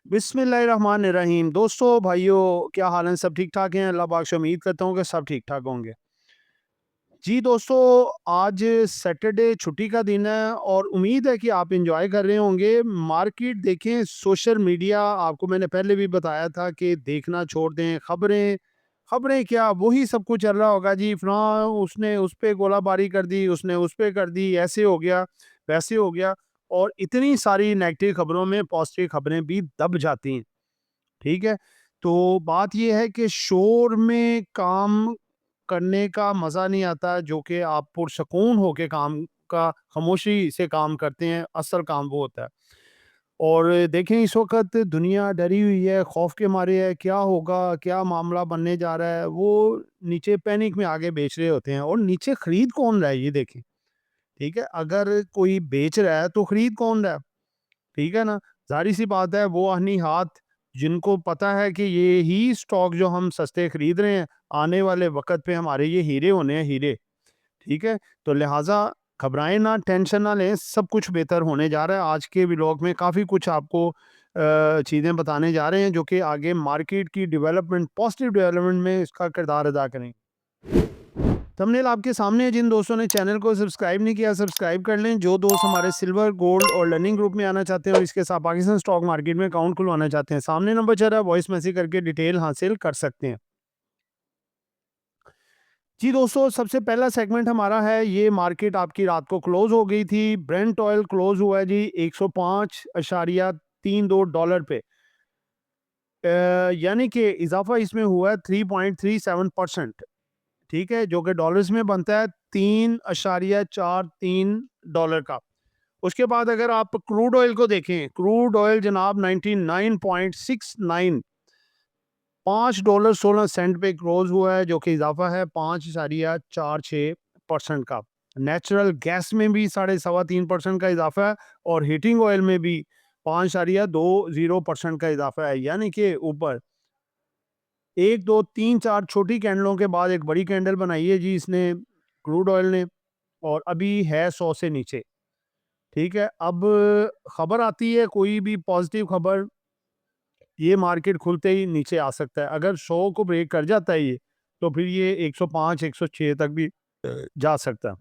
बिस्मिल्लाहिर्रहमानिर्रहीम। दोस्तों, भाइयों, क्या हाल है? सब ठीक-ठाक हैं? अल्लाह पाक से उम्मीद करता हूँ कि सब ठीक-ठाक होंगे। जी दोस्तों, आज सैटरडे छुट्टी का दिन है और उम्मीद है कि आप एन्जॉय कर रहे होंगे। मार्केट देखें, सोशल मीडिया आपको मैंने पहले भी बताया था कि देखना छोड़ दें। खबरें खबरें क्या, वही सब कुछ चल रहा होगा जी। फलाँ उसने उस पे गोलाबारी कर दी, उसने उस पे कर दी, ऐसे हो गया, वैसे हो गया और इतनी सारी नेगेटिव खबरों में पॉजिटिव खबरें भी दब जाती हैं। ठीक है? तो बात ये है कि शोर में काम करने का मज़ा नहीं आता, जो कि आप पुरसकून होके काम का खामोशी से काम करते हैं, असल काम वो होता है। और देखें, इस वक़्त दुनिया डरी हुई है, खौफ के मारे है, क्या होगा, क्या मामला बनने जा रहा है, वो नीचे पैनिक में आगे बेच रहे होते हैं और नीचे खरीद कौन रहा है ये देखें, ठीक है? अगर कोई बेच रहा है तो खरीद कौन रहा है? ठीक है ना? ज़ाहिर-सी बात है, वो अहनी हाथ जिनको पता है कि ये ही स्टॉक जो हम सस्ते खरीद रहे हैं, आने वाले वक़्त पे हमारे ये हीरे होने हैं, हीरे। ठीक है? तो लिहाज़ा घबराएँ ना, टेंशन ना लें, सब कुछ बेहतर होने जा रहा है। आज के व्लॉग में काफ़ी कुछ आपको चीज़ें बताने जा रहे हैं, जो कि आगे मार्केट की डेवलपमेंट, पॉजिटिव डेवलपमेंट में इसका किरदार अदा करेंगे। थंबनेल आपके सामने है। जिन दोस्तों ने चैनल को सब्सक्राइब नहीं किया, सब्सक्राइब कर लें। जो दोस्त हमारे सिल्वर, गोल्ड और लर्निंग ग्रुप में आना चाहते हैं और इसके साथ पाकिस्तान स्टॉक मार्केट में अकाउंट खुलवाना चाहते हैं, सामने नंबर चल रहा है, वॉइस मैसेज करके डिटेल हासिल कर सकते हैं। जी दोस्तों, सबसे पहला सेगमेंट हमारा है, ये मार्केट आपकी रात को क्लोज हो गई थी। ब्रेंट ऑयल क्लोज हुआ है जी 105.32 डॉलर पे। यानी कि इजाफा इसमें हुआ है 3.37%। ठीक है? जो कि डॉलर्स में बनता है 3.43 डॉलर का। उसके बाद अगर आप क्रूड ऑयल को देखें, क्रूड ऑयल जनाब 99.69 $5.16 पे क्लोज हुआ है, जो कि इजाफा है 5.46% का। नेचुरल गैस में भी 3.25% का इजाफा है और हीटिंग ऑयल में भी 5.20% का इजाफा है, यानी कि ऊपर 1, 2, 3, 4 छोटी कैंडलों के बाद एक बड़ी कैंडल बनाई है जी इसने, क्रूड ऑयल ने, और अभी है 100 से नीचे। ठीक है? अब खबर आती है, कोई भी पॉजिटिव खबर, ये मार्केट खुलते ही नीचे आ सकता है। अगर 100 को ब्रेक कर जाता है ये, तो फिर ये 105, 106 तक भी जा सकता है।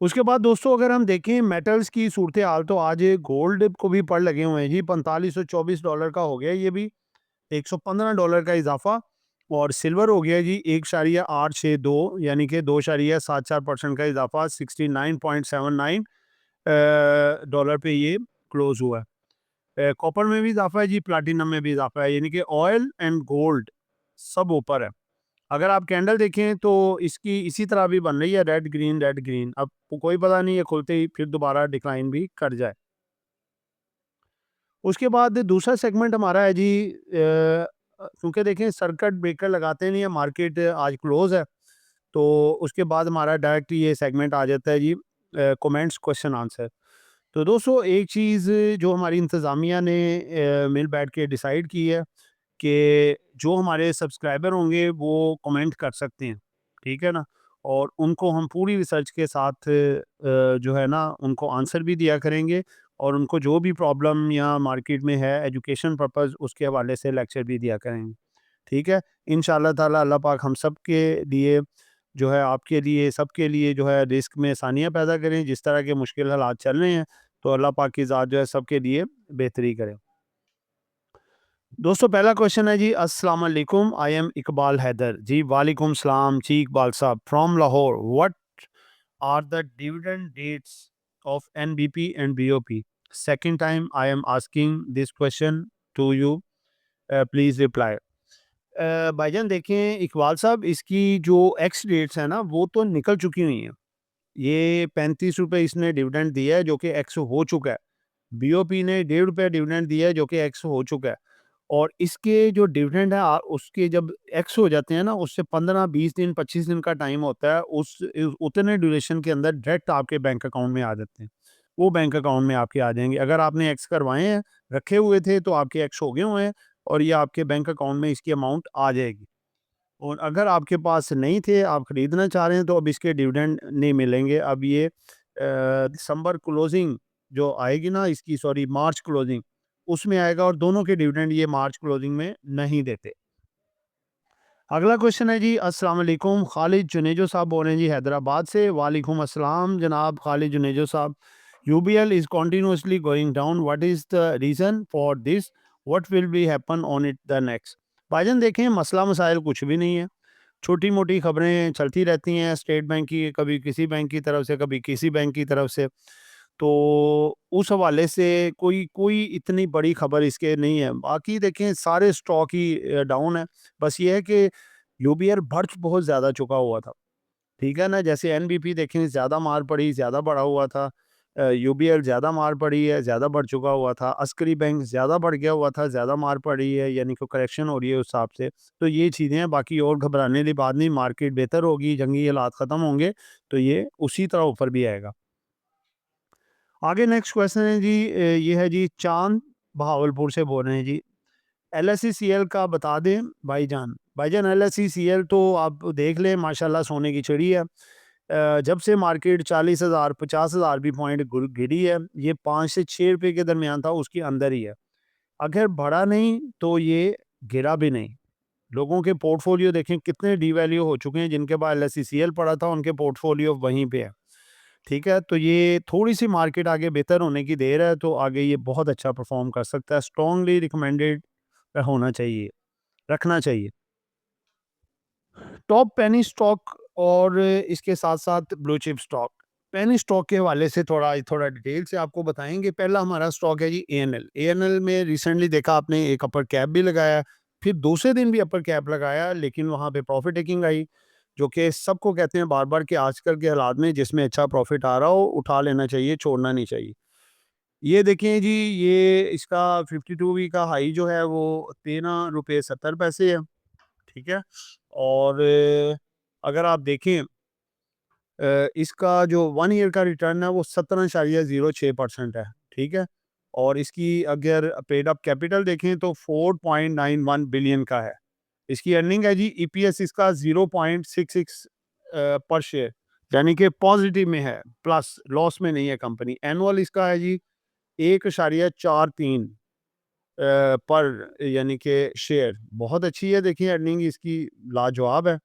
उसके बाद दोस्तों, अगर हम देखें मेटल्स की सूरत-ए-हाल, तो आज गोल्ड को भी पड़ लगे हुए हैं जी, $4524 का हो गया ये भी, $115 का इज़ाफ़ा। और सिल्वर हो गया जी 1.862, यानी कि 2.74% का इज़ाफ़ा, 69.79 डॉलर पे ये क्लोज़ हुआ है। कॉपर में भी इज़ाफ़ा है जी, प्लैटिनम में भी इज़ाफ़ा है, यानी कि ऑयल एंड गोल्ड सब ऊपर है। अगर आप कैंडल देखें तो इसकी इसी तरह भी बन रही है, रेड ग्रीन, रेड ग्रीन। अब कोई पता नहीं है खुलते ही फिर दोबारा डिक्लाइन भी कर जाए। उसके बाद दूसरा सेगमेंट हमारा है जी, क्योंकि देखें सर्किट ब्रेकर लगाते नहीं है, मार्केट आज क्लोज़ है, तो उसके बाद हमारा डायरेक्ट ये सेगमेंट आ जाता है जी, कमेंट्स, क्वेश्चन आंसर। तो दोस्तों, एक चीज़ जो हमारी इंतज़ामिया ने मिल बैठ के डिसाइड की है कि जो हमारे सब्सक्राइबर होंगे वो कमेंट कर सकते हैं, ठीक है ना? और उनको हम पूरी रिसर्च के साथ जो है ना, उनको आंसर भी दिया करेंगे और उनको जो भी प्रॉब्लम या मार्केट में है एजुकेशन पर्पस, उसके हवाले से लेक्चर भी दिया करेंगे, ठीक है? इंशाअल्लाह ताला अल्लाह पाक हम सब के लिए जो है, आपके लिए, सबके लिए जो है, रिस्क में आसानियाँ पैदा करें। जिस तरह के मुश्किल हालात चल रहे हैं, तो अल्लाह पाक की ज़ात जो है सबके लिए बेहतरी करे। दोस्तों, पहला क्वेश्चन है जी, अस्सलाम वालेकुम, आई एम इकबाल हैदर। जी वालेकुम सलाम जी इकबाल साहब, from Lahore. What are the dividend dates of NBP and BOP? Second time I am asking this question to you, please reply. भाईजान देखें इकबाल साहब, इसकी जो एक्स डेट्स है ना, वो तो निकल चुकी हुई हैं। ये ₹35 इसने डिविडेंड दिया है, जो कि एक्स हो चुका है। बीओपी ने ₹1.5 डिविडेंड दिया है, जो कि एक्स हो चुका है। और इसके जो डिविडेंड है, उसके जब एक्स हो जाते हैं ना, उससे 15, 20 दिन, 25 दिन का टाइम होता है। उतने ड्यूरेशन के अंदर डायरेक्ट आपके बैंक अकाउंट में आ जाते हैं। वो बैंक अकाउंट में आपके आ जाएँगे। अगर आपने एक्स करवाए हैं, रखे हुए थे, तो आपके एक्स हो गए हुए हैं और ये आपके बैंक अकाउंट में इसकी अमाउंट आ जाएगी। और अगर आपके पास नहीं थे, आप खरीदना चाह रहे हैं, तो अब इसके डिविडेंड नहीं मिलेंगे। अब ये दिसंबर क्लोजिंग जो आएगी ना इसकी, सॉरी मार्च क्लोजिंग, उसमें आएगा और दोनों के डिविडेंड ये मार्च क्लोजिंग में नहीं देते। अगला क्वेश्चन है जी, अस्सलाम वालेकुम, खालिद जुनेजो साहब बोल रहे हैं जी हैदराबाद से। वालेकुम अस्सलाम जनाब खालिद जुनेजो साहब। UBL is continuously going down, what is the reason for this, what will be happen on it the next. भाईजान देखें, मसला मसाइल कुछ भी नहीं है, छोटी मोटी खबरें चलती रहती हैं स्टेट बैंक की, कभी किसी बैंक की तरफ से, कभी किसी बैंक की तरफ से। तो उस हवाले से कोई कोई इतनी बड़ी खबर इसके नहीं है। बाकी देखें सारे स्टॉक ही डाउन है। बस ये है कि यूबीआर बढ़ बहुत ज़्यादा चुका हुआ था, ठीक है ना। जैसे एनबीपी देखें ज़्यादा मार पड़ी, ज़्यादा बढ़ा हुआ था। यूबीएल ज़्यादा मार पड़ी है, ज़्यादा बढ़ चुका हुआ था। अस्करी बैंक ज़्यादा बढ़ गया हुआ था, ज़्यादा मार पड़ी है, यानी कि करेक्शन हो रही है उस हिसाब से। तो ये चीज़ें हैं, बाकी और घबराने वाली बात नहीं। मार्केट बेहतर होगी, जंगी हालात ख़त्म होंगे तो ये उसी तरह ऊपर भी आएगा। आगे नेक्स्ट क्वेश्चन है जी, ये है जी, चांद बहावलपुर से बोल रहे हैं जी। एलएससीसीएल का बता दें भाईजान। भाईजान एलएससीसीएल तो आप देख लें, माशाल्लाह सोने की चिड़ी है। जब से मार्केट 40,000 50,000 भी पॉइंट गिरी है, ये 5 से 6 रुपए के दरमियान था, उसके अंदर ही है। अगर बढ़ा नहीं तो ये गिरा भी नहीं। लोगों के पोर्टफोलियो देखें कितने डीवैल्यू हो चुके हैं, जिनके पास एलएससीसीएल पड़ा था उनके पोर्टफोलियो वहीं पे है, ठीक है। तो ये थोड़ी सी मार्केट आगे बेहतर होने की देर है, तो आगे ये बहुत अच्छा परफॉर्म कर सकता है। स्ट्रांगली रिकमेंडेड होना चाहिए, रखना चाहिए। टॉप पेनी स्टॉक और इसके साथ-साथ blue chip stock. Penny stock के हवाले से थोड़ा थोड़ा डिटेल से आपको बताएँगे। पहला हमारा स्टॉक है जी एएनएल। एएनएल में रिसेंटली देखा आपने एक अपर कैप भी लगाया, फिर दूसरे दिन भी अपर कैप लगाया, लेकिन वहाँ पे प्रॉफिट टेकिंग आई, जो कि सबको कहते हैं बार-बार कि आजकल के हालात में जिसमें अच्छा प्रॉफिट आ रहा हो, उठा लेना चाहिए, छोड़ना नहीं चाहिए। ये देखें जी, ये इसका 52 वीक का हाई जो है वो ₹13.70 है, ठीक है? और अगर आप देखें इसका जो 1 ईयर का रिटर्न है वो 17.06% है, ठीक है? और इसकी अगर पेड अप कैपिटल देखें तो 4.91 बिलियन का है। इसकी अर्निंग है जी, ईपीएस इसका 0.66 पर शेयर, यानी कि पॉजिटिव में है, प्लस लॉस में नहीं है कंपनी। एनुअल इसका है जी 1.43 पर यानी कि शेयर, बहुत अच्छी है। देखिए अर्निंग इसकी लाजवाब है।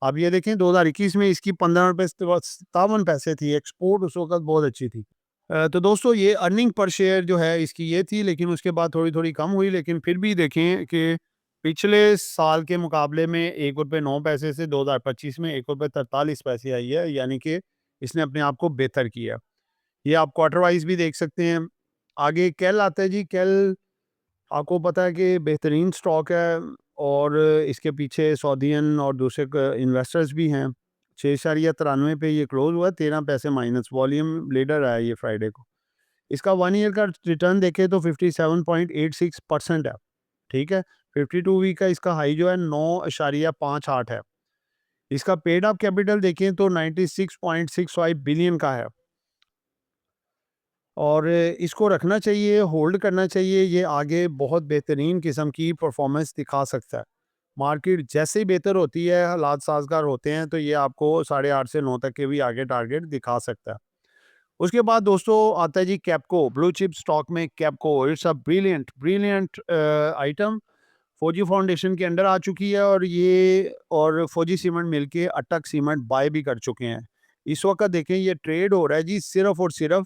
अब ये देखें 2021 में इसकी ₹15.57 थी, एक्सपोर्ट उस वक़्त बहुत अच्छी थी। तो दोस्तों ये अर्निंग पर शेयर जो है इसकी ये थी, लेकिन उसके बाद थोड़ी-थोड़ी कम हुई, लेकिन फिर भी देखें कि पिछले साल के मुकाबले में ₹1.09 से 2025 में ₹1.43 आई है, यानी कि इसने अपने आप को बेहतर किया। ये आप क्वार्टर वाइज़ भी देख सकते हैं। आगे केल आता है जी, केल आपको पता है कि बेहतरीन स्टॉक है और इसके पीछे सऊदीयन और दूसरे इन्वेस्टर्स भी हैं। 6.93 पे ये क्लोज हुआ, 13 पैसे माइनस, वॉल्यूम लीडर आया ये फ्राइडे को। इसका 1 ईयर का रिटर्न देखें तो 57.86% है, ठीक है। 52 वीक का इसका हाई जो है 9.58 है। इसका पेड अप कैपिटल देखें तो 96.65 बिलियन का है और इसको रखना चाहिए, होल्ड करना चाहिए। ये आगे बहुत बेहतरीन किस्म की परफॉर्मेंस दिखा सकता है। मार्केट जैसे ही बेहतर होती है, हालात साज़गार होते हैं, तो ये आपको 8.5 से 9 तक के भी आगे टारगेट दिखा सकता है। उसके बाद दोस्तों आता है जी कैप्को, ब्लू चिप स्टॉक में Kapco. It's a brilliant brilliant item. Fauji foundation के अंडर आ चुकी है और ये और फौजी सीमेंट मिलके अटक सीमेंट बाय भी कर चुके हैं। इस वक्त देखें ये ट्रेड हो रहा है जी सिर्फ और सिर्फ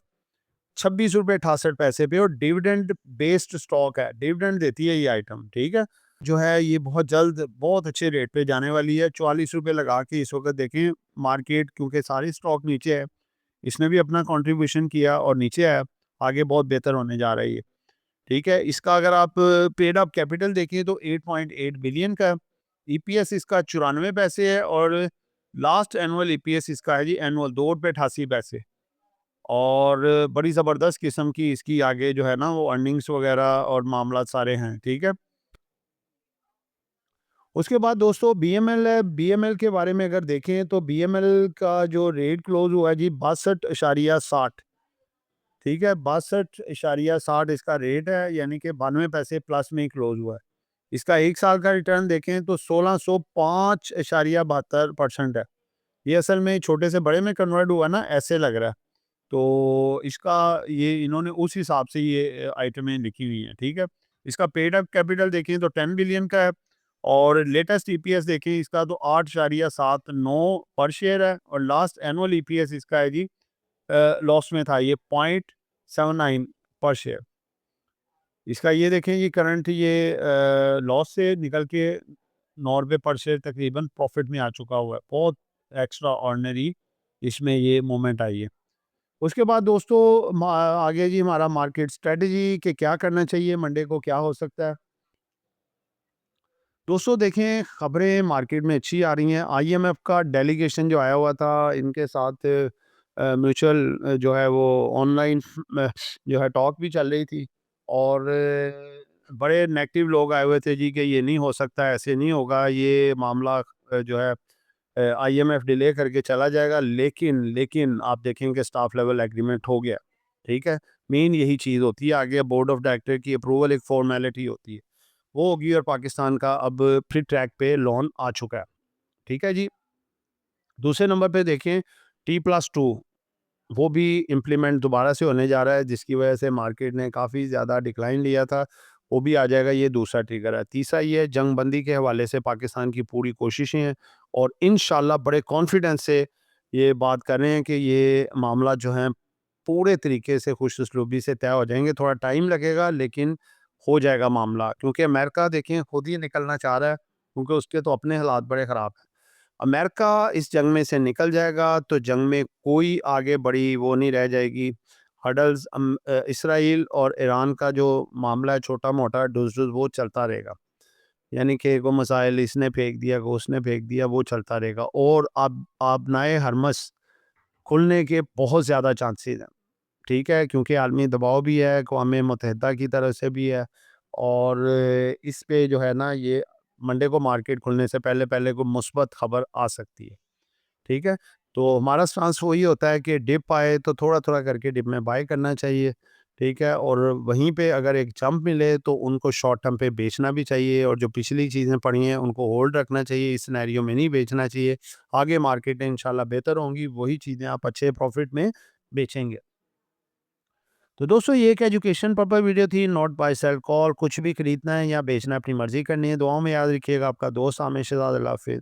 ₹26.68 पे और डिविडेंड बेस्ड स्टॉक है, डिविडेंड देती है ये आइटम, ठीक है। जो है ये बहुत जल्द बहुत अच्छे रेट पे जाने वाली है। ₹44 लगा के इस वक्त देखें मार्केट, क्योंकि सारे स्टॉक नीचे है, इसने भी अपना कंट्रीब्यूशन किया और नीचे है, आगे बहुत बेहतर होने जा रही है, ठीक है। इसका अगर आप पेड अप कैपिटल देखें तो 8.8 बिलियन का है। ईपीएस इसका 94 पैसे है और लास्ट एनुअल ईपीएस इसका है जी, एनुअल ₹2.88 और बड़ी ज़बरदस्त किस्म की इसकी आगे जो है ना वो अर्निंग्स वगैरह और मामला सारे हैं, ठीक है। उसके बाद दोस्तों बीएमएल है। बीएमएल के बारे में अगर देखें तो बीएमएल का जो रेट क्लोज हुआ है जी 62.60, ठीक है। 62.60 इसका रेट है, यानी कि 92 पैसे प्लस में ही क्लोज हुआ है। इसका 1 साल का रिटर्न देखें तो 1605.72% है। ये असल में छोटे से बड़े में कन्वर्ट हुआ ना, ऐसे लग रहा है। तो इसका ये इन्होंने उस हिसाब से ये आइटमें लिखी हुई हैं, ठीक है। इसका पेड अप कैपिटल देखें तो 10 बिलियन का है और लेटेस्ट ईपीएस देखें इसका तो 8.79 पर शेयर है और लास्ट एनुअल ईपीएस इसका है जी लॉस में था ये 0.79 पर शेयर। इसका ये देखें ये करंट ये लॉस से निकल के 9 रुपये पर शेयर तकरीबन प्रॉफिट में आ चुका हुआ है। बहुत एक्स्ट्रा ऑर्डिनरी इसमें ये मोमेंट आई है। उसके बाद दोस्तों आगे जी हमारा मार्केट स्ट्रेटजी कि क्या करना चाहिए, मंडे को क्या हो सकता है। दोस्तों देखें खबरें मार्केट में अच्छी आ रही हैं। आईएमएफ का डेलीगेशन जो आया हुआ था इनके साथ म्यूचुअल जो है वो ऑनलाइन जो है टॉक भी चल रही थी और बड़े नेगेटिव लोग आए हुए थे जी कि ये नहीं हो सकता, ऐसे नहीं होगा, ये मामला जो है आईएमएफ डिले करके चला जाएगा। लेकिन लेकिन आप देखेंगे स्टाफ लेवल एग्रीमेंट हो गया, ठीक है। मेन यही चीज़ होती है, आगे बोर्ड ऑफ डायरेक्टर की अप्रूवल एक फॉर्मेलिटी होती है, वो होगी और पाकिस्तान का अब फ्री ट्रैक पे लोन आ चुका है, ठीक है जी। दूसरे नंबर पे देखें T+2 वो भी इम्प्लीमेंट दोबारा से होने जा रहा है जिसकी वजह से मार्केट ने काफ़ी ज़्यादा डिक्लाइन लिया था, वो भी आ जाएगा, ये दूसरा ट्रिगर है। तीसरा ये है जंगबंदी के हवाले से पाकिस्तान की पूरी कोशिशें हैं और इंशाल्लाह बड़े कॉन्फिडेंस से ये बात कर रहे हैं कि ये मामला जो है पूरे तरीके से खुश उसलूबी से तय हो जाएंगे। थोड़ा टाइम लगेगा लेकिन हो जाएगा मामला, क्योंकि अमेरिका देखें खुद ही निकलना चाह रहा है क्योंकि उसके तो अपने हालात बड़े ख़राब हैं। अमेरिका इस जंग में से निकल जाएगा तो जंग में कोई आगे बड़ी वो नहीं रह जाएगी। हडल्स इसराइल और ईरान का जो मामला है छोटा-मोटा डुस-डुस वो चलता रहेगा। यानी कि वो मिसाइल इसने फेंक दिया, को उसने फेंक दिया, वो चलता रहेगा और अब आबनाए हरमस खुलने के बहुत ज़्यादा चांसेस हैं, ठीक है? क्योंकि आलमी दबाव भी है, अक़वाम मुत्तहिदा की तरफ से भी है और इस पे जो है ना ये मंडे को मार्केट खुलने से पहले-पहले कोई मुस्बत खबर आ सकती है, ठीक है? तो हमारा स्टांस वही होता है कि डिप आए तो थोड़ा-थोड़ा करके डिप में बाय करना चाहिए, ठीक है? और वहीं पे अगर एक जंप मिले तो उनको शॉर्ट टर्म पे बेचना भी चाहिए और जो पिछली चीज़ें पड़ी हैं उनको होल्ड रखना चाहिए, इस सिनेरियो में नहीं बेचना चाहिए। आगे मार्केटें इंशाल्लाह बेहतर होंगी, वही चीज़ें आप अच्छे प्रॉफिट में बेचेंगे। तो दोस्तों ये एक एजुकेशन पर्पस वीडियो थी, नॉट बाय सेल कॉल। कुछ भी खरीदना है या बेचना है अपनी मर्जी करनी है। दुआओं में याद रखिएगा। आपका दोस्त आमिर शहजाद। अल्लाह हाफिज़।